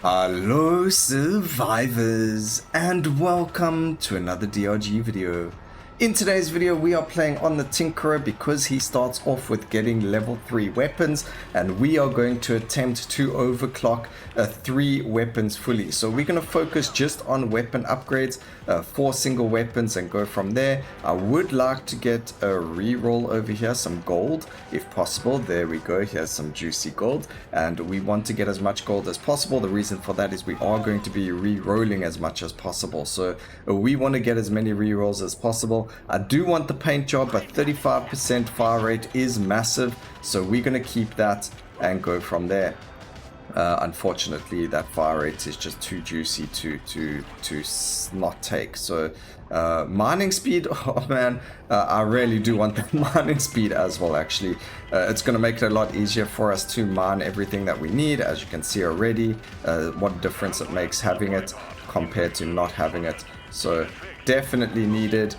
Hello survivors and welcome to another DRG video. In today's video we are playing on the Tinkerer because he starts off with getting level 3 weapons and we are going to attempt to overclock 3 weapons fully. So we're going to focus just on weapon upgrades, 4 single weapons and go from there. I would like to get a reroll over here, some gold if possible. There we go, here's some juicy gold and we want to get as much gold as possible. The reason for that is we are going to be re-rolling as much as possible. So we want to get as many re-rolls as possible. I do want the paint job, but 35% fire rate is massive, so we're going to keep that and go from there. Unfortunately, that fire rate is just too juicy to not take. So mining speed, oh man, I really do want the mining speed as well. Actually, it's going to make it a lot easier for us to mine everything that we need. As you can see already, what difference it makes having it compared to not having it. So definitely needed.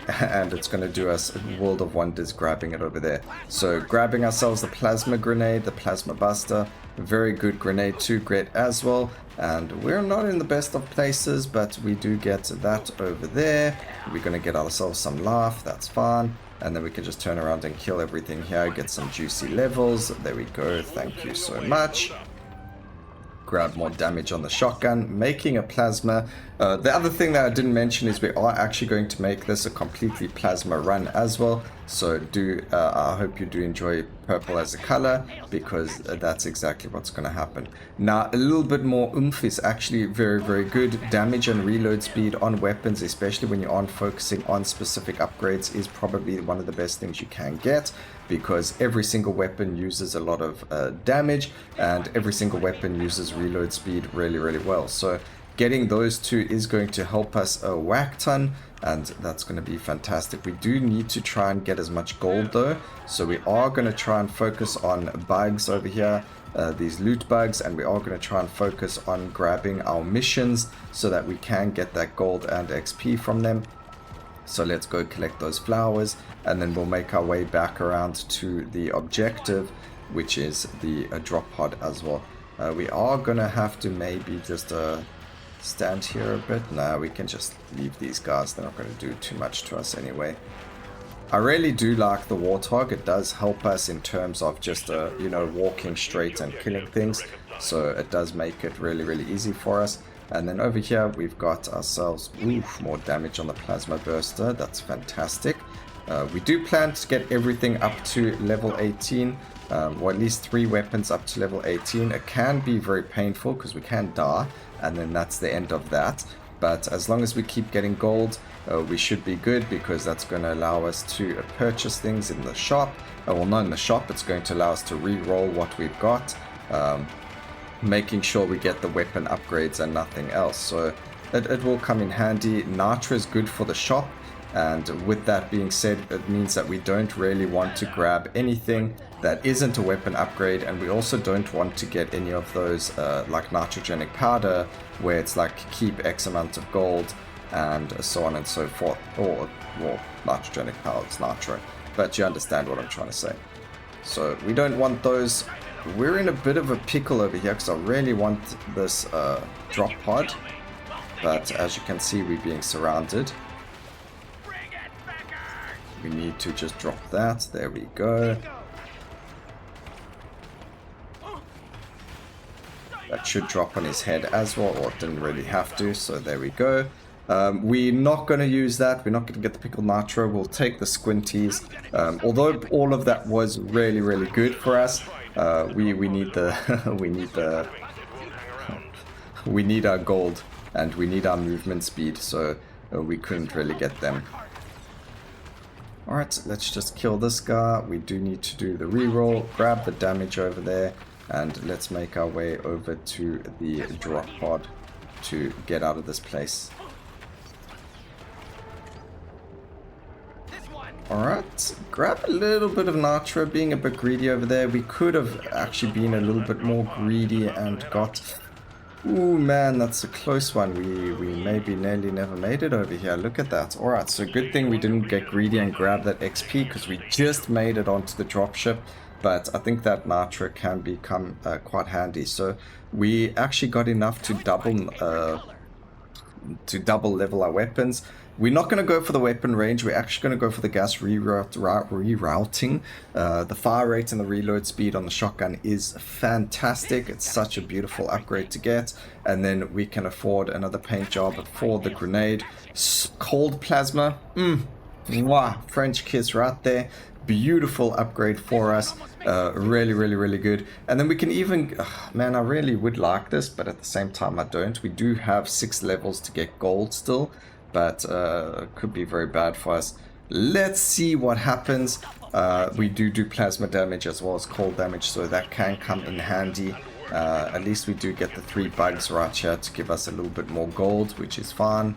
And it's going to do us a world of wonders grabbing it over there. So grabbing ourselves the plasma grenade, the plasma buster, very good grenade too, great as well. And we're not in the best of places, but we do get that over there. We're going to get ourselves some life, that's fine. And then we can just turn around and kill everything here, get some juicy levels. There we go, thank you so much. Grab more damage on the shotgun, making a plasma. The other thing that I didn't mention is we are actually going to make this a completely plasma run as well. So I hope you do enjoy purple as a color, because that's exactly what's going to happen. Now, a little bit more oomph is actually very, very good. Damage and reload speed on weapons, especially when you aren't focusing on specific upgrades, is probably one of the best things you can get, because every single weapon uses a lot of damage and every single weapon uses reload speed really, really well. So getting those two is going to help us a whack ton, and that's going to be fantastic. We do need to try and get as much gold though, so we are going to try and focus on bugs over here, these loot bugs, and we are going to try and focus on grabbing our missions so that we can get that gold and XP from them. So let's go collect those flowers and then we'll make our way back around to the objective, which is the drop pod as well. We are going to have to maybe just stand here a bit. No, we can just leave these guys. They're not going to do too much to us anyway. I really do like the warthog. It does help us in terms of just, you know, walking straight and killing things. So it does make it really, really easy for us. And then over here we've got ourselves more damage on the plasma burster. That's fantastic. We do plan to get everything up to level 18, or at least 3 weapons up to level 18. It can be very painful because we can die, and then that's the end of that. But as long as we keep getting gold, we should be good, because that's going to allow us to purchase things in the shop. Well, not in the shop, it's going to allow us to re-roll what we've got, making sure we get the weapon upgrades and nothing else. So it will come in handy. Nitra is good for the shop, and with that being said, it means that we don't really want to grab anything that isn't a weapon upgrade, and we also don't want to get any of those like nitrogenic powder, where it's like keep X amount of gold and so on and so forth, or well, nitrogenic powder, it's nitro, but you understand what I'm trying to say. So we don't want those. We're in a bit of a pickle over here because I really want this drop pod, but as you can see, we're being surrounded. We need to just drop that. There we go. That should drop on his head as well, or it didn't really have to, so there we go. We're not going to use that. We're not going to get the pickled nitro. We'll take the squinties. Although all of that was really, really good for us, we need the we need our gold and we need our movement speed, so we couldn't really get them. Alright, let's just kill this guy. We do need to do the reroll, grab the damage over there, and let's make our way over to the drop pod to get out of this place. Alright, grab a little bit of nitro, being a bit greedy over there. We could have actually been a little bit more greedy and got... Ooh man, that's a close one. We maybe nearly never made it over here. Look at that. Alright, so good thing we didn't get greedy and grab that XP, because we just made it onto the dropship. but I think that Nitra can become quite handy. So we actually got enough to double level our weapons. We're not going to go for the weapon range. We're actually going to go for the gas rerouting. The fire rate and the reload speed on the shotgun is fantastic. It's such a beautiful upgrade to get. And then we can afford another paint job for the grenade. Cold plasma. Mwah, French kiss right there. Beautiful upgrade for us. Really good. And then we can even, man, I really would like this, but at the same time I don't. We do have 6 levels to get gold still, but could be very bad for us. Let's see what happens. We do plasma damage as well as cold damage, so that can come in handy. At least we do get the 3 bugs right here to give us a little bit more gold, which is fine.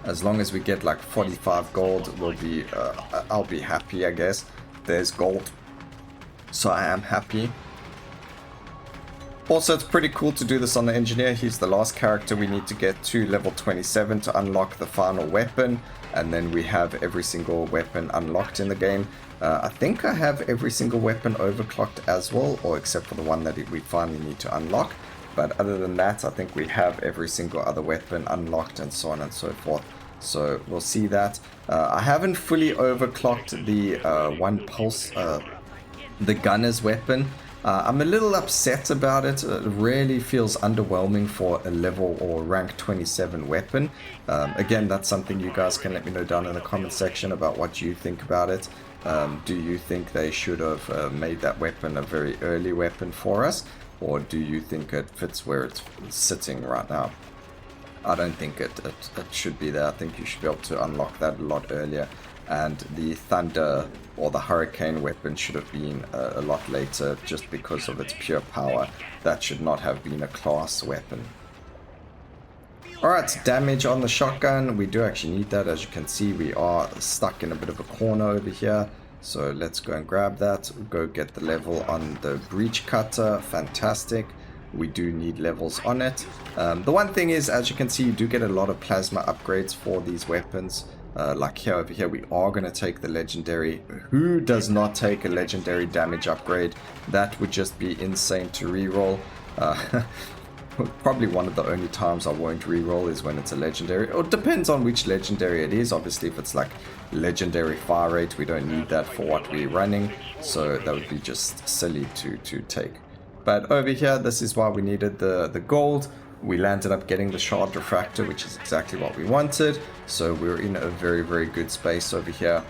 As long as we get like 45 gold, we'll be, I'll be happy, I guess. There's gold, so I am happy. Also, it's pretty cool to do this on the engineer. He's the last character we need to get to level 27 to unlock the final weapon. And then we have every single weapon unlocked in the game. I think I have every single weapon overclocked as well, or except for the one that we finally need to unlock. But other than that, I think we have every single other weapon unlocked and so on and so forth. So we'll see that. I haven't fully overclocked the one pulse, the gunner's weapon. I'm a little upset about it. It really feels underwhelming for a level or rank 27 weapon. Again, that's something you guys can let me know down in the comment section about what you think about it. Do you think they should have made that weapon a very early weapon for us? Or do you think it fits where it's sitting right now? I don't think it should be there. I think you should be able to unlock that a lot earlier. And the thunder or the hurricane weapon should have been a lot later just because of its pure power. That should not have been a class weapon. Alright, damage on the shotgun. We do actually need that. As you can see, we are stuck in a bit of a corner over here. So let's go and grab that. Go get the level on the breach cutter. Fantastic. We do need levels on it. The one thing is, as you can see, you do get a lot of plasma upgrades for these weapons. Like here, over here, we are going to take the legendary. Who does not take a legendary damage upgrade? That would just be insane to reroll. Probably one of the only times I won't reroll is when it's a legendary. It depends on which legendary it is. Obviously, if it's like legendary fire rate, we don't need that for what we're running. So that would be just silly to take. But over here, this is why we needed the gold. We landed up getting the shard refractor, which is exactly what we wanted. So we're in a very good space over here.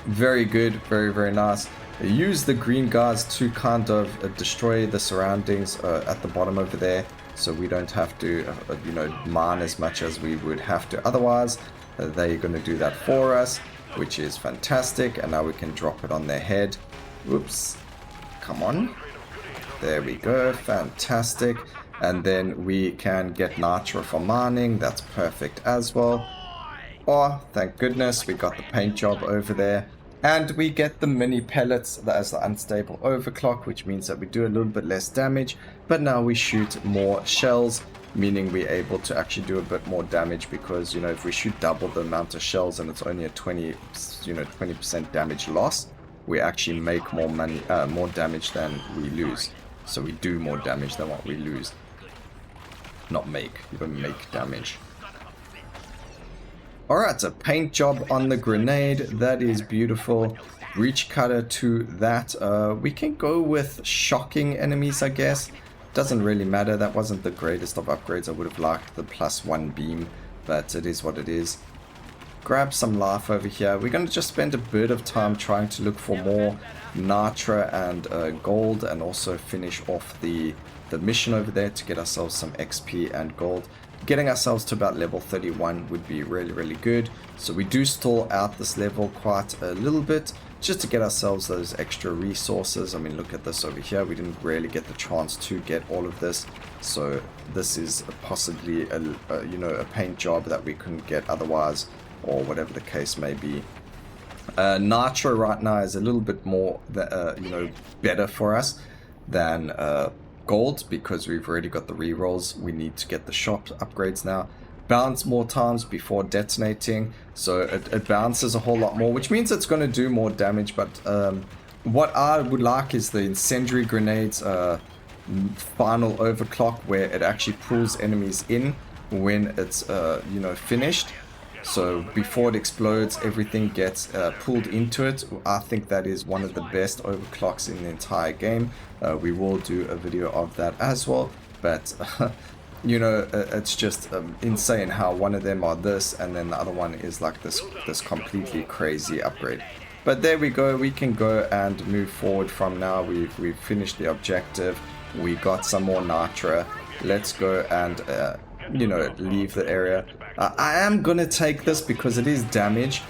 Very good, very nice. Use the green guards to kind of destroy the surroundings at the bottom over there, so we don't have to you know, mine as much as we would have to otherwise. They're going to do that for us, which is fantastic. And now we can drop it on their head. Oops, come on, there we go, fantastic. And then we can get nitro for mining. That's perfect as well. Oh, thank goodness we got the paint job over there. And we get the mini pellets as the unstable overclock, which means that we do a little bit less damage. But now we shoot more shells, meaning we're able to actually do a bit more damage. Because, you know, if we shoot double the amount of shells and it's only a 20% damage loss, we actually make more money, more damage than we lose. So we do more damage than what we lose. Not make, you don't make damage. Alright, a paint job on the grenade. That is beautiful. Breach cutter to that. We can go with shocking enemies, I guess. Doesn't really matter. That wasn't the greatest of upgrades. I would have liked the +1 beam, but it is what it is. Grab some life over here. We're going to just spend a bit of time trying to look for more nitra and gold, and also finish off the mission over there to get ourselves some XP and gold. Getting ourselves to about level 31 would be really good. So we do stall out this level quite a little bit just to get ourselves those extra resources. I mean, look at this over here. We didn't really get the chance to get all of this. So this is possibly a you know, a paint job that we couldn't get otherwise, or whatever the case may be. Nitro right now is a little bit more you know, better for us than gold, because we've already got the rerolls. We need to get the shop upgrades now. Bounce more times before detonating, so it bounces a whole lot more, which means it's going to do more damage. But What I would like is the incendiary grenades final overclock, where it actually pulls enemies in when it's you know, finished. So before it explodes, everything gets pulled into it. I think that is one of the best overclocks in the entire game. We will do a video of that as well, but you know, it's just insane how one of them are this and then the other one is like this completely crazy upgrade. But there we go, we can go and move forward from now. We've finished the objective, we got some more nitra. Let's go and you know, leave the area. I am gonna take this because it is damage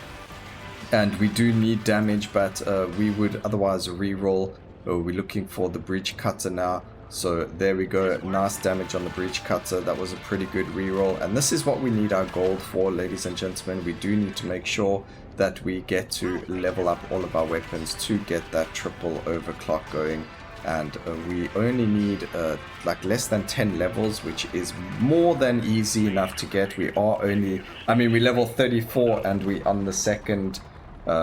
and we do need damage, but we would otherwise re-roll. We're looking for the breach cutter now. So there we go, nice damage on the breach cutter. That was a pretty good re-roll, and this is what we need our gold for, ladies and gentlemen. We do need to make sure that we get to level up all of our weapons to get that triple overclock going. And we only need like less than 10 levels, which is more than easy enough to get. We are only, I mean, we level 34 and we on the second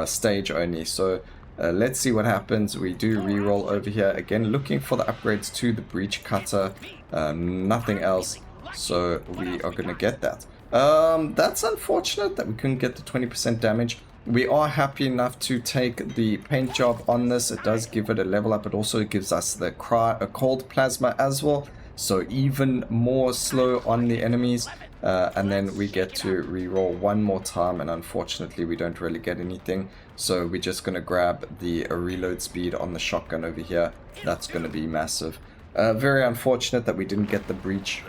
stage only. So let's see what happens. We do re-roll over here again, looking for the upgrades to the breach cutter, nothing else. So we are going to get that. That's unfortunate that we couldn't get the 20% damage. We are happy enough to take the paint job on this. It does give it a level up. It also gives us the cold plasma as well, so even more slow on the enemies. And then we get to re-roll one more time, and unfortunately we don't really get anything. So we're just going to grab the reload speed on the shotgun over here. That's going to be massive. Very unfortunate that we didn't get the breach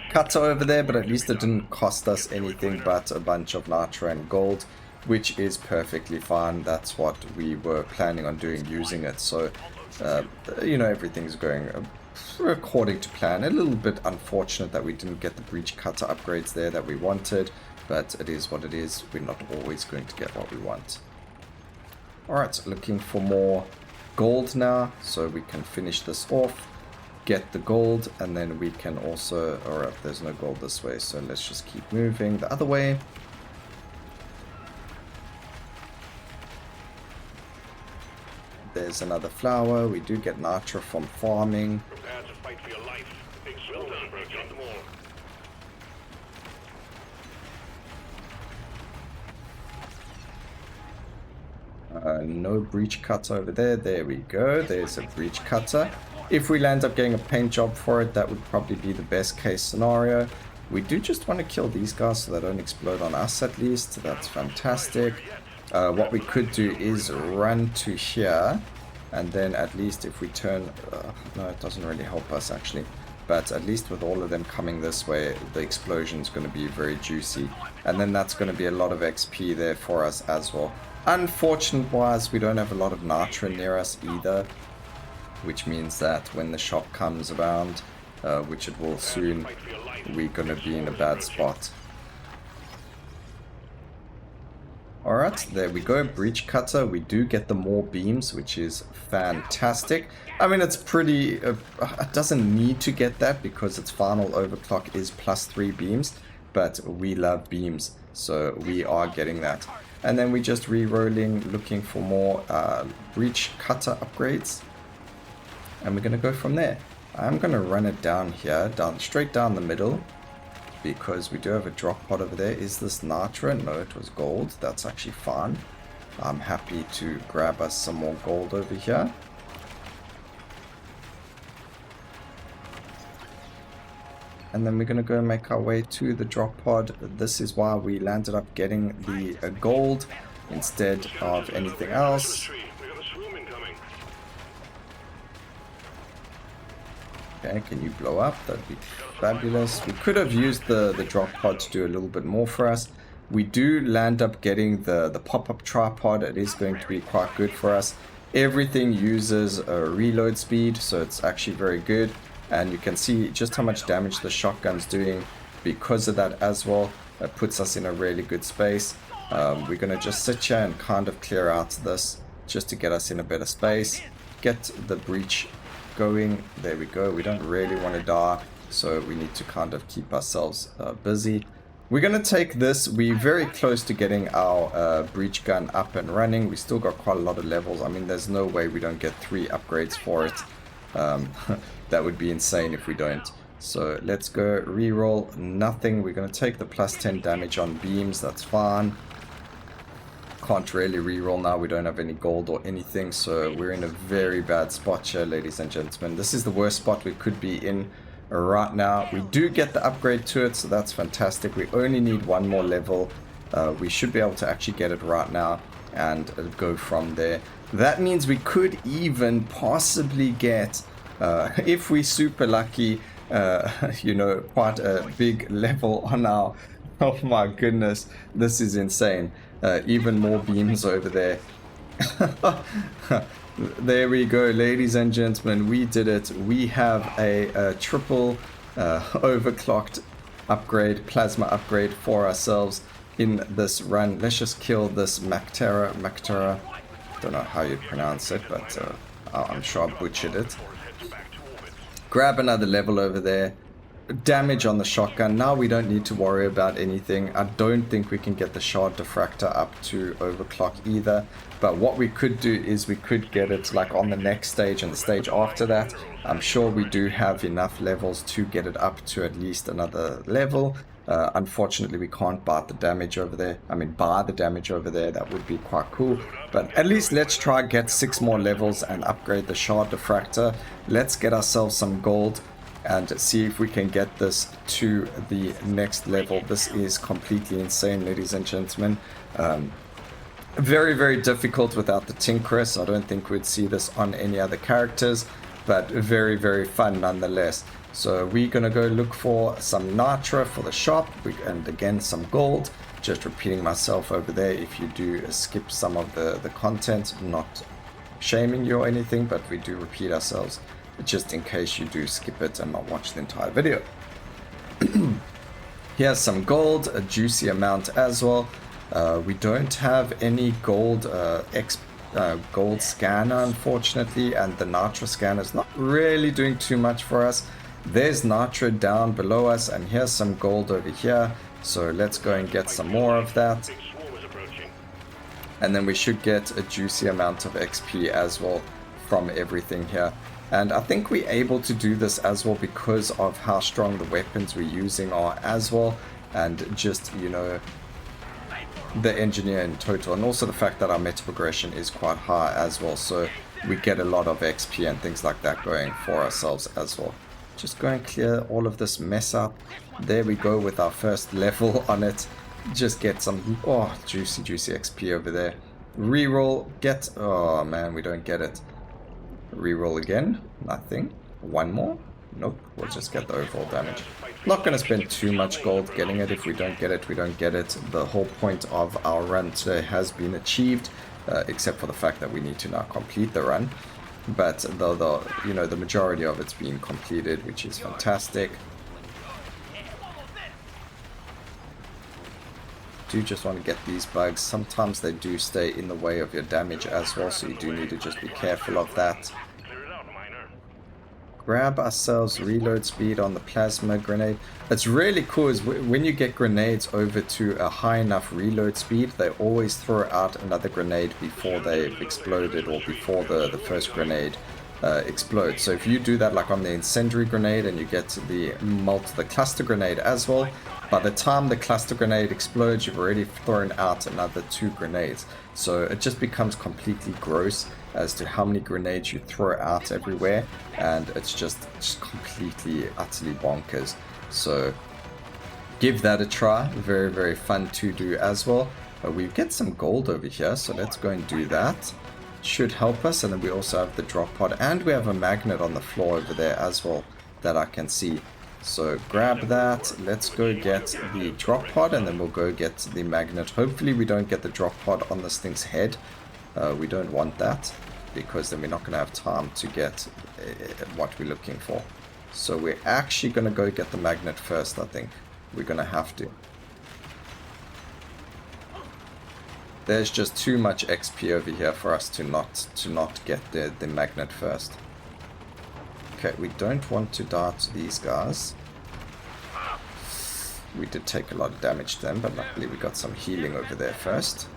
cutter over there, but at least it didn't cost us anything but a bunch of nitra and gold, which is perfectly fine. That's what we were planning on doing, using it. So, you know, everything's going according to plan. A little bit unfortunate that we didn't get the breach cutter upgrades there that we wanted, but it is what it is. We're not always going to get what we want. Alright, so looking for more gold now, so we can finish this off, get the gold, and then we can also... Alright, there's no gold this way, so let's just keep moving the other way. There's another flower. We do get nitra from farming. No breach cutter over there. There we go. There's a breach cutter. If we land up getting a paint job for it, that would probably be the best case scenario. We do just want to kill these guys so they don't explode on us at least. That's fantastic. What we could do is run to here, and then at least if we turn... no, it doesn't really help us actually. But at least with all of them coming this way, the explosion is going to be very juicy. And then that's going to be a lot of XP there for us as well. Unfortunate-wise, we don't have a lot of nitra near us either, which means that when the shop comes around, which it will soon, we're going to be in a bad spot. Alright, there we go, breach cutter. We do get the more beams, which is fantastic. I mean, it's pretty... it doesn't need to get that because its final overclock is +3 beams, but we love beams, so we are getting that. And then we just re-rolling, looking for more breach cutter upgrades. And we're going to go from there. I'm going to run it down here, straight down the middle, because we do have a drop pod over there. Is this nitra? No, it was gold. That's actually fine. I'm happy to grab us some more gold over here. And then we're going to go make our way to the drop pod. This is why we landed up getting the gold instead of anything else. Okay, can you blow up? That'd be fabulous. We could have used the drop pod to do a little bit more for us. We do land up getting the pop-up tripod. It is going to be quite good for us. Everything uses a reload speed, so it's actually very good. And you can see just how much damage the shotgun's doing because of that as well. It puts us in a really good space. We're going to just sit here and kind of clear out this just to get us in a better space. Get the breach going. There we go. We don't really want to die, so we need to kind of keep ourselves busy. We're going to take this. We're very close to getting our breach gun up and running. We still got quite a lot of levels. I mean, there's no way we don't get 3 upgrades for it. That would be insane if we don't. So let's go reroll nothing. We're going to take the plus 10 damage on beams. That's fine. Can't really reroll now. We don't have any gold or anything. So we're in a very bad spot here, ladies and gentlemen. This is the worst spot we could be in right now. We do get the upgrade to it, so that's fantastic. We only need 1 more level. We should be able to actually get it right now and go from there. That means we could even possibly get, if we're super lucky, you know, quite a big level on our... Oh my goodness, this is insane. Even more beams over there. There we go, ladies and gentlemen, we did it. We have a triple overclocked upgrade, plasma upgrade for ourselves in this run. Let's just kill this Mactera. Don't know how you pronounce it, but I'm sure I butchered it. Grab another level over there. Damage on the shotgun. Now we don't need to worry about anything. I don't think we can get the shard diffractor up to overclock either, but what we could do is we could get it like on the next stage and the stage after that. I'm sure we do have enough levels to get it up to at least another level. Unfortunately, we can't buy the damage over there. That would be quite cool, but at least let's try get 6 more levels and upgrade the shard diffractor. Let's get ourselves some gold and see if we can get this to the next level. This is completely insane, ladies and gentlemen. Very, very difficult without the Tinkerer, so I don't think we'd see this on any other characters, but very, very fun nonetheless. So we're going to go look for some Nitra for the shop, and again some gold. Just repeating myself over there, if you do skip some of the content, not shaming you or anything, but we do repeat ourselves just in case you do skip it and not watch the entire video. Here's some gold, a juicy amount as well. We don't have any gold gold scanner, unfortunately, and the Nitra scanner is not really doing too much for us. There's Nitra down below us, and here's some gold over here, so let's go and get some more of that, and then we should get a juicy amount of XP as well from everything here. And I think we're able to do this as well because of how strong the weapons we're using are as well, and just, you know, the engineer in total, and also the fact that our meta progression is quite high as well, so we get a lot of XP and things like that going for ourselves as well. Just go and clear all of this mess up. There we go with our first level on it. Just get some, oh, juicy XP over there. Reroll, get, oh man, we don't get it. Reroll again, nothing. 1 more, nope, we'll just get the overall damage. Not going to spend too much gold getting it. If we don't get it, we don't get it. The whole point of our run today has been achieved, except for the fact that we need to now complete the run. But the you know, the majority of it's been completed, which is fantastic. Do just want to get these bugs. Sometimes they do stay in the way of your damage as well, so you do need to just be careful of that. Grab ourselves reload speed on the plasma grenade. It's really cool is when you get grenades over to a high enough reload speed, they always throw out another grenade before they've exploded, or before the first grenade explodes. So if you do that like on the incendiary grenade and you get to the cluster grenade as well, by the time the cluster grenade explodes, you've already thrown out another 2 grenades. So it just becomes completely gross as to how many grenades you throw out everywhere, and it's just completely, utterly bonkers. So give that a try. Very, very fun to do as well. We get some gold over here, so let's go and do that. Should help us. And then we also have the drop pod, and we have a magnet on the floor over there as well that I can see. So grab that, let's go get the drop pod, and then we'll go get the magnet. Hopefully we don't get the drop pod on this thing's head. We don't want that, because then we're not going to have time to get what we're looking for. So we're actually going to go get the magnet first, I think. We're going to have to. There's just too much XP over here for us to not get the magnet first. Okay, we don't want to die to these guys. We did take a lot of damage then, but luckily we got some healing over there first.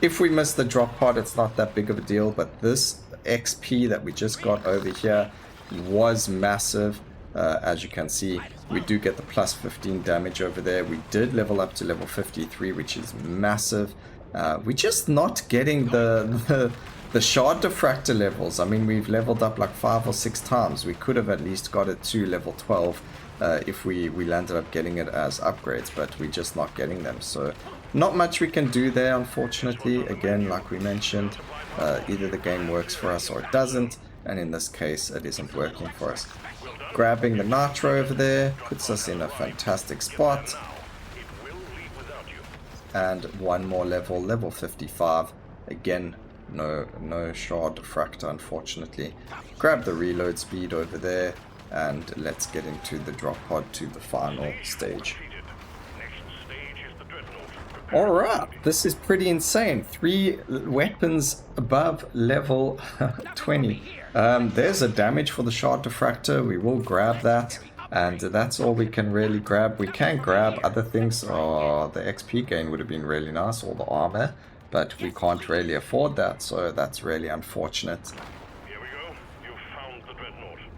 If we miss the drop pod, it's not that big of a deal, but this XP that we just got over here was massive. As you can see, we do get the plus 15 damage over there. We did level up to level 53, which is massive. We're just not getting the shard diffractor levels. I mean, we've leveled up like 5 or 6 times. We could have at least got it to level 12 if we landed up getting it as upgrades, but we're just not getting them. So not much we can do there, unfortunately. Again, like we mentioned, either the game works for us or it doesn't, and in this case it isn't working for us. Grabbing the nitro over there puts us in a fantastic spot. And one more level, level 55. Again, no shard diffractor, unfortunately. Grab the reload speed over there, and let's get into the drop pod to the final stage. Alright, this is pretty insane. 3 weapons above level 20. There's a damage for the shard diffractor. We will grab that. And that's all we can really grab. We can grab other things. Oh, the XP gain would have been really nice, or the armor. But we can't really afford that, so that's really unfortunate.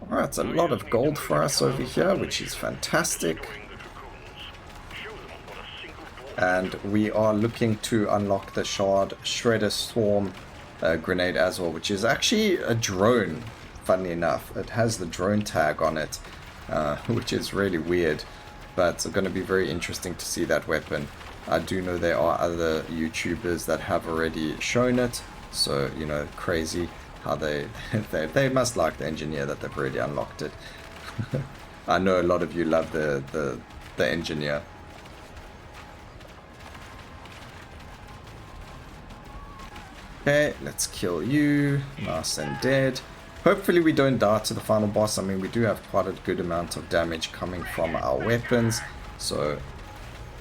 Alright, a lot of gold for us over here, which is fantastic. And we are looking to unlock the Shard Shredder Storm grenade as well, which is actually a drone, funnily enough. It has the drone tag on it, which is really weird, but it's going to be very interesting to see that weapon. I do know there are other YouTubers that have already shown it, so, you know, crazy how they must like the engineer that they've already unlocked it. I know a lot of you love the engineer. Okay, let's kill you. Nice and dead. Hopefully we don't die to the final boss. I mean, we do have quite a good amount of damage coming from our weapons. So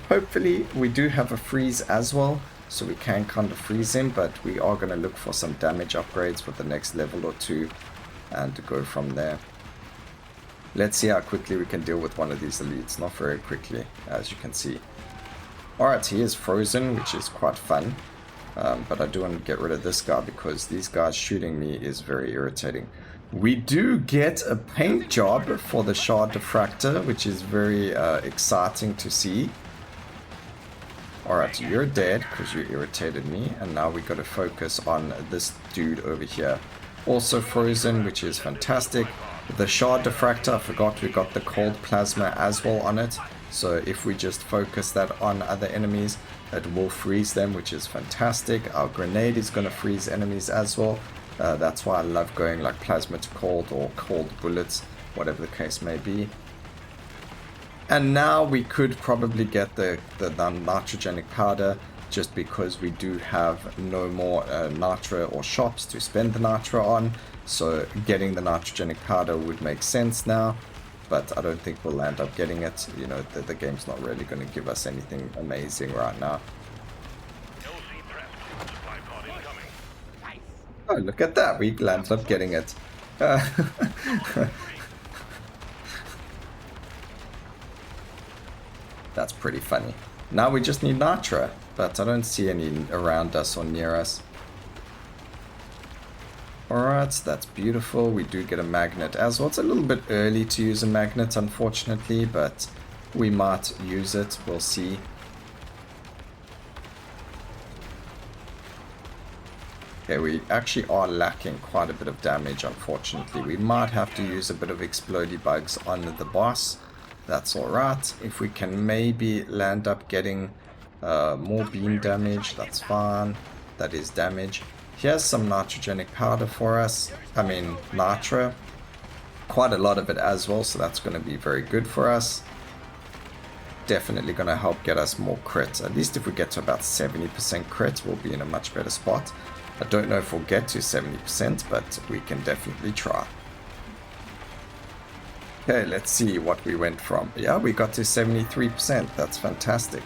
hopefully we do have a freeze as well, so we can kind of freeze him. But we are going to look for some damage upgrades with the next level or 2 and go from there. Let's see how quickly we can deal with one of these elites. Not very quickly, as you can see. Alright, he is frozen, which is quite fun. But I do want to get rid of this guy because these guys shooting me is very irritating. We do get a paint job for the shard diffractor, which is very exciting to see. Alright, you're dead because you irritated me, and now we got to focus on this dude over here. Also frozen, which is fantastic. The shard diffractor, I forgot we got the cold plasma as well on it. So if we just focus that on other enemies, it will freeze them, which is fantastic. Our grenade is going to freeze enemies as well. That's why I love going like plasma to cold or cold bullets, whatever the case may be. And now we could probably get the nitrogenic powder, just because we do have no more nitro or shops to spend the nitro on. So getting the nitrogenic powder would make sense now. But I don't think we'll end up getting it. You know, the game's not really going to give us anything amazing right now. Oh, look at that. We landed up getting it. That's pretty funny. Now we just need nitro, but I don't see any around us or near us. Alright, that's beautiful. We do get a magnet as well. It's a little bit early to use a magnet, unfortunately, but we might use it. We'll see. Okay, we actually are lacking quite a bit of damage, unfortunately. We might have to use a bit of explodey bugs on the boss. That's alright. If we can maybe land up getting more beam damage, that's fine. That is damage. Here's some nitrogenic powder for us. I mean, nitro. Quite a lot of it as well, so that's going to be very good for us. Definitely going to help get us more crits. At least if we get to about 70% crit, we'll be in a much better spot. I don't know if we'll get to 70%, but we can definitely try. Okay, let's see what we went from. Yeah, we got to 73%. That's fantastic.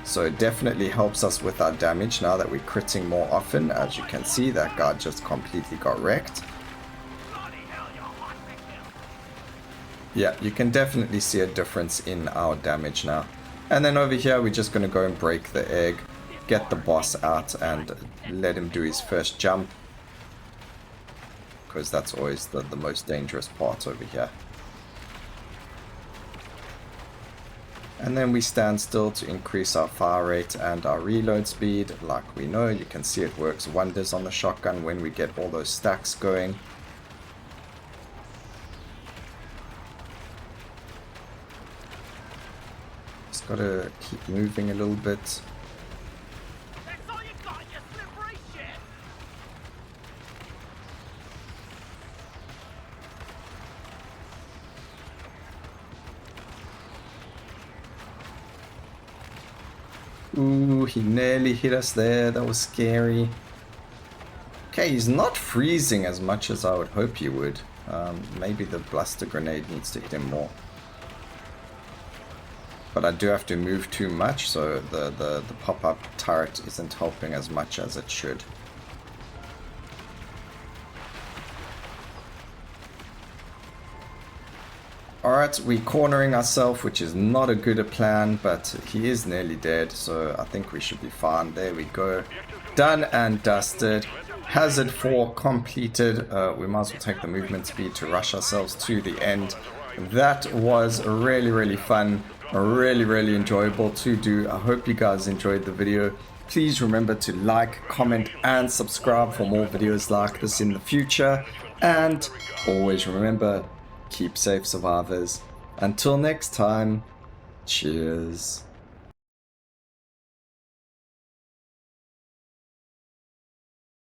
So it definitely helps us with our damage now that we're critting more often. As you can see, that guy just completely got wrecked. Yeah, you can definitely see a difference in our damage now. And then over here, we're just going to go and break the egg, get the boss out, and let him do his first jump. Because that's always the most dangerous part over here. And then we stand still to increase our fire rate and our reload speed. Like we know, you can see it works wonders on the shotgun when we get all those stacks going. Just gotta keep moving a little bit. Ooh, he nearly hit us there. That was scary. Okay, he's not freezing as much as I would hope he would. Maybe the blaster grenade needs to hit him more. But I do have to move too much, so the pop-up turret isn't helping as much as it should. Alright, we're cornering ourselves, which is not a good plan, but he is nearly dead, so I think we should be fine. There we go. Done and dusted. Hazard 4 completed. We might as well take the movement speed to rush ourselves to the end. That was really fun. Really enjoyable to do. I hope you guys enjoyed the video. Please remember to like, comment, and subscribe for more videos like this in the future. And always remember, keep safe, survivors. Until next time, cheers.